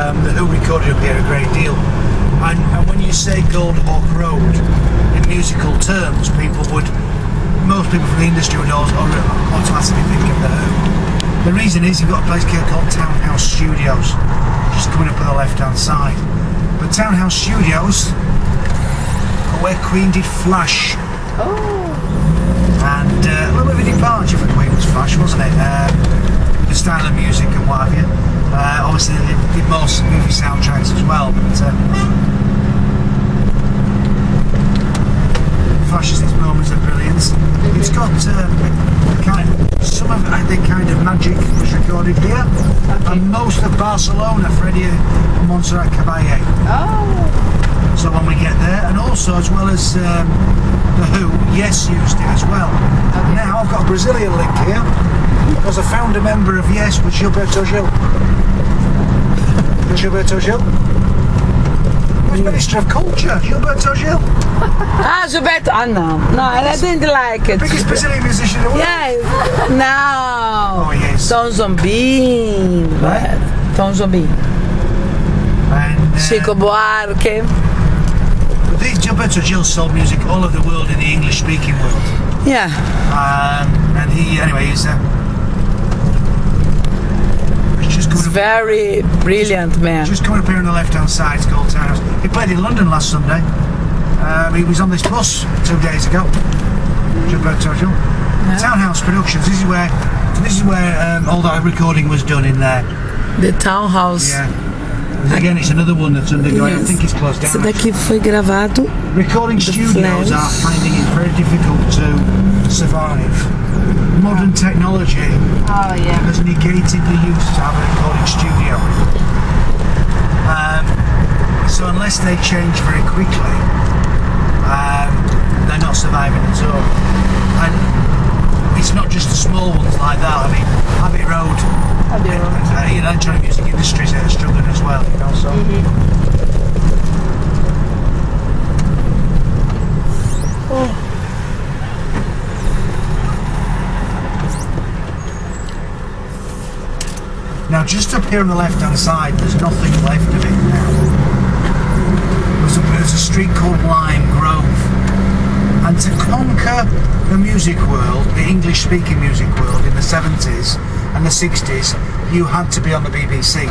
The Who recorded up here a great deal. And when you say Gold Hawk Road in musical terms, most people from the industry would automatically think of the Who. The reason is you've got a place here called Townhouse Studios, just coming up on the left-hand side. But Townhouse Studios are where Queen did Flash. Oh. And a little bit of a departure for Queen was Flash, wasn't it? The style of music and what have you. Obviously they did most movie soundtracks as well, but Flash has its moments of brilliance. It's got some of the kind of magic was recorded here, and most of Barcelona, Freddie and Montserrat Caballé. Oh. So when we get there, and also as well as the Who, Yes used it as well. Okay. Now I've got a Brazilian link here because I found a member of Yes with Gilberto Gil. Gilberto Gil? Who's Minister of Culture? Gilberto Gil? Gilberto. No, I didn't like it. Biggest Brazilian musician in the world? Yeah, no. Oh, yes. Tom Jobim. Right. Tom Jobim. And Chico Buarque. Gilberto Gil sold music all over the world in the English-speaking world. Yeah. And he's He's very brilliant man. Just coming up here on the left-hand side, it's called Townhouse. He played in London last Sunday. He was on this bus 2 days ago. Gilberto Gil. Yeah. Townhouse Productions. This is where all that recording was done in there. The Townhouse. Yeah. Again, it's another one that's undergoing. Yes. I think it's closed down. Esse daqui foi gravado. Recording studios are finding it very difficult to survive. Modern technology has negated the use to have a recording studio. So unless they change very quickly, they're not surviving at all. And it's not just the small ones like that. I mean, Abbey Road. Electronic music industries are struggling as well, so. Now just up here on the left hand side there's nothing left of it now. There's a street called Lime Grove, and to conquer the music world, the English speaking music world in the 70s and the 60s, you had to be on the BBC.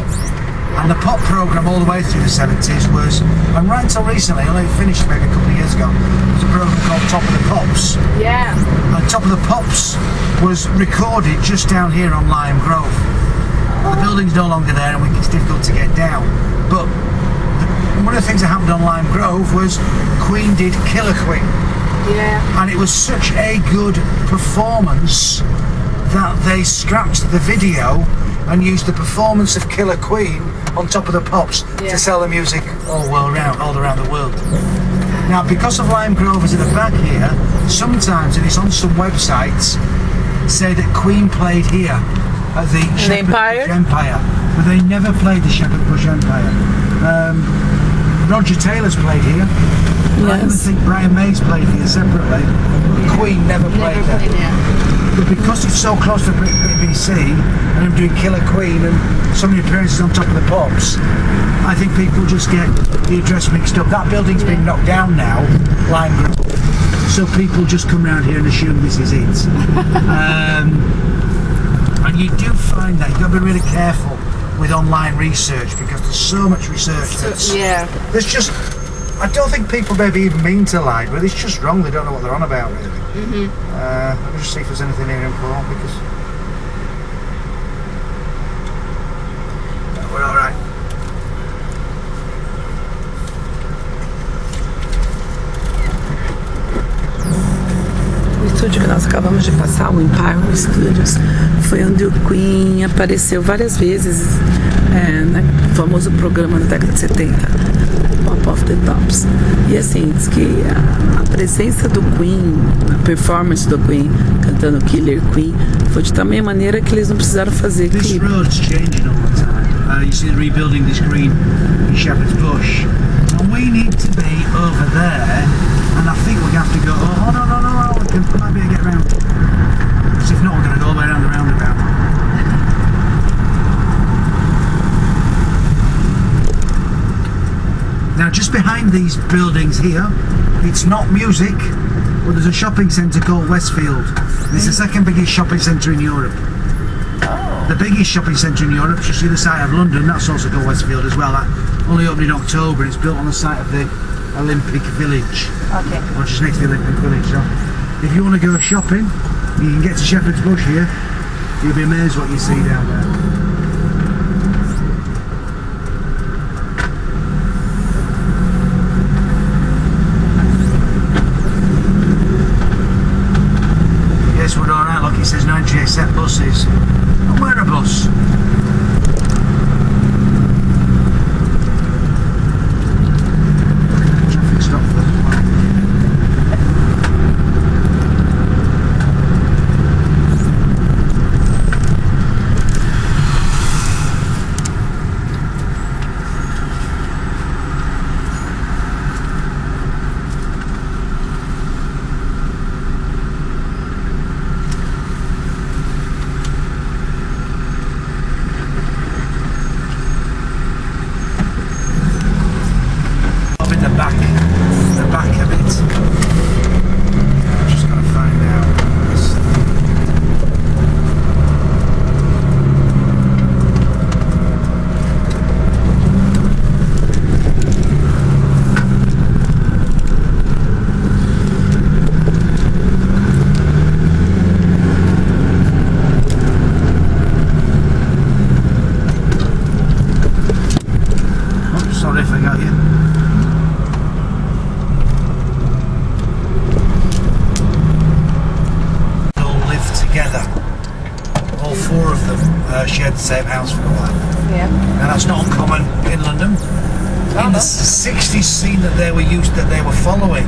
And the pop programme all the way through the 70s was, and right until recently, only finished maybe a couple of years ago, was a programme called Top of the Pops. Yeah. And Top of the Pops was recorded just down here on Lime Grove. The building's no longer there and it's difficult to get down. But one of the things that happened on Lime Grove was Queen did Killer Queen. Yeah. And it was such a good performance that they scrapped the video and used the performance of Killer Queen on Top of the Pops to sell the music all around the world. Now, because of Lime Grove is at the back here, sometimes, and it's on some websites, say that Queen played here at the Shepherd Bush Empire, but they never played the Shepherd Bush Empire. Roger Taylor's played here. Yes. I even think Brian May's played here separately. Queen never played there. But because it's so close to the BBC, and I'm doing Killer Queen and so many appearances on Top of the Pops, I think people just get the address mixed up. That building's been knocked down now, Lime Grove, so people just come around here and assume this is it. And you do find that you've got to be really careful with online research because there's so much research that's... There's just... I don't think people maybe even mean to lie, but it's just wrong. They don't know what they're on about, really. Let me just see if there's anything here important, because... No, we're alright. O estúdio que nós acabamos de passar, o Imperdivel Studios, foi onde o Queen apareceu várias vezes, no famoso programa da década de 70, Pop of the Tops. E assim, diz que a presença do Queen, a performance do Queen cantando Killer Queen, foi de tamanha maneira que eles não precisaram fazer clipe. This road's changing all the time. You see, they're rebuilding this green in Shepherd's Bush, and we need to be over there. And I think we're going to have to go, no, we might be able to get around. Because if not, we're going to go all the way around the roundabout. just behind these buildings here, it's not music, but there's a shopping centre called Westfield. It's the second biggest shopping centre in Europe. The biggest shopping centre in Europe, just the other side of London, that's also called Westfield as well. That only opened in October. It's built on the site of the Olympic Village, Okay. or just next to the Olympic Village. So if you want to go shopping, you can get to Shepherd's Bush here. You'll be amazed what you see down there. Yes, we're alright. Look, it says 98 set buses. And we're a bus. Traffic stop for the the back of it. I'm just going to find out. Oh, sorry if I got you. Together, all four of them shared the same house for a while. Yeah. Now that's not uncommon in London. In the 60s scene that they were following,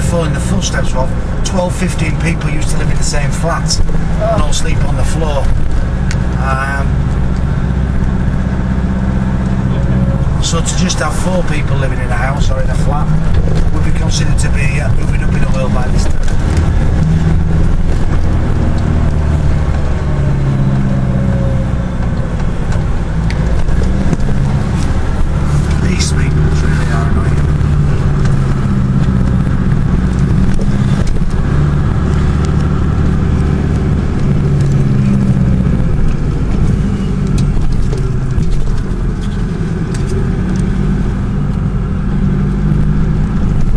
following the footsteps of 12, 15 people used to live in the same flat and all sleep on the floor. So to just have four people living in a house or in a flat would be considered to be moving up in the world by this time. These people really are annoying.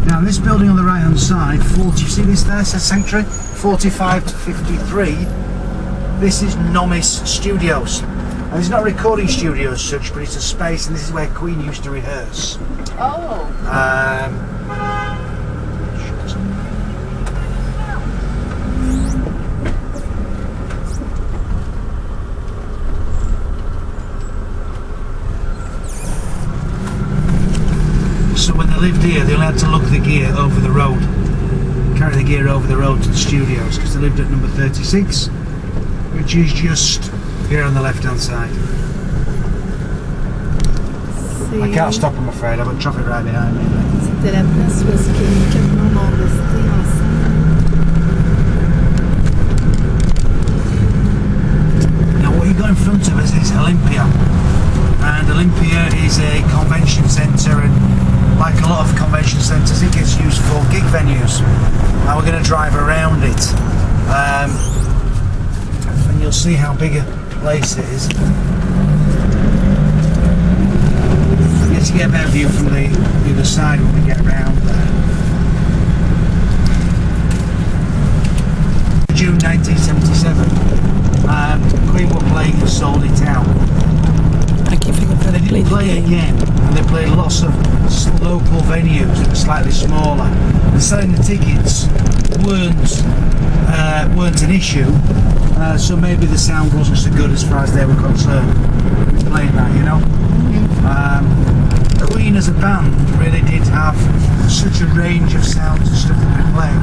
Now this building on the right hand side, 40, see this there, says Sanctuary, 45 to 53, this is Nomis Studios. And it's not a recording studio as such, but it's a space, and this is where Queen used to rehearse. Oh. So when they lived here, they only had to lug the gear over the road, carry the gear over the road to the studios, because they lived at number 36, which is just here on the left hand side. I can't stop, I'm afraid. I've got traffic right behind me. C'était la place où est-ce que les camions vont rester ensemble. Now what you got in front of us is Olympia, and Olympia is a convention centre, and like a lot of convention centres it gets used for gig venues. Now we're going to drive around it, and you'll see how big a place it is. To get a better view from the other side when we get around there. June 1977, Queen were playing and sold it out. I keep thinking that They didn't play again, and they played lots of local venues that were slightly smaller. And selling the tickets weren't an issue, so maybe the sound wasn't so good as far as they were concerned. Playing that, Queen as a band really did have such a range of sounds and stuff that they played.